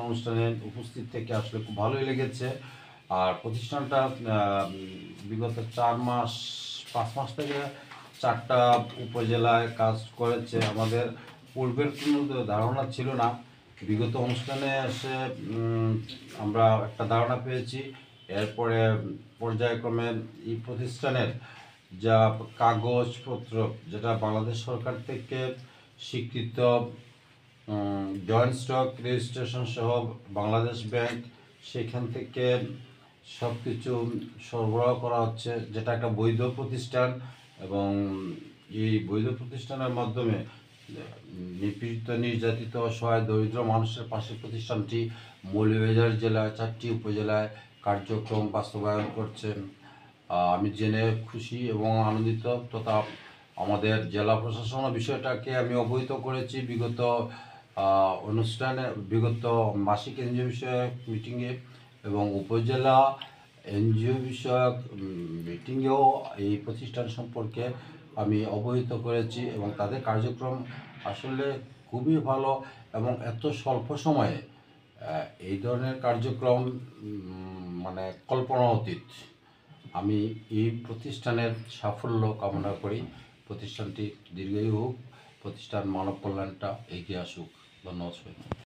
অনুষ্ঠানে উপস্থিত থেকে আসলে খুব ভালোই লেগেছে। আর প্রতিষ্ঠানটা বিগত 5 মাস থেকে 4টা উপজেলায় কাজ করেছে। আমাদের পূর্বের কোনো ধারণা ছিল না। বিগত অনুষ্ঠানে এসে আমরা একটা ধারণা পেয়েছি। এরপরে পর্যায়ক্রমে এই প্রতিষ্ঠানের যা কাগজপত্র, যেটা বাংলাদেশ সরকার থেকে স্বীকৃত জয়েন্ট স্টক রেজিস্ট্রেশন সহ বাংলাদেশ ব্যাংক, সেখান থেকে সব কিছু সরবরাহ করা হচ্ছে, যেটা একটা বৈধ প্রতিষ্ঠান। এবং এই বৈধ প্রতিষ্ঠানের মাধ্যমে নিপীড়িত, নির্যাতিত, অসহায়, দরিদ্র মানুষের পাশে প্রতিষ্ঠানটি মৌলভীবাজার জেলায় 4টি উপজেলায় কার্যক্রম বাস্তবায়ন করছে। আমি জেনে খুশি এবং আনন্দিত, তথা আমাদের জেলা প্রশাসন বিষয়টাকে আমি অবহিত করেছি বিগত বিগত মাসিক এনজিও বিষয়ক মিটিংয়ে, এবং উপজেলা এনজিও বিষয়ক মিটিংয়েও এই প্রতিষ্ঠান সম্পর্কে আমি অবহিত করেছি। এবং তাদের কার্যক্রম আসলে খুবই ভালো, এবং এত স্বল্প সময়ে এই ধরনের কার্যক্রম মানে কল্পনা অতীত। আমি এই প্রতিষ্ঠানের সাফল্য কামনা করি। প্রতিষ্ঠানটি দীর্ঘায়ু হোক, প্রতিষ্ঠান মানব কল্যাণটা এগিয়ে আসুক। ধন্যবাদ সবাইকে।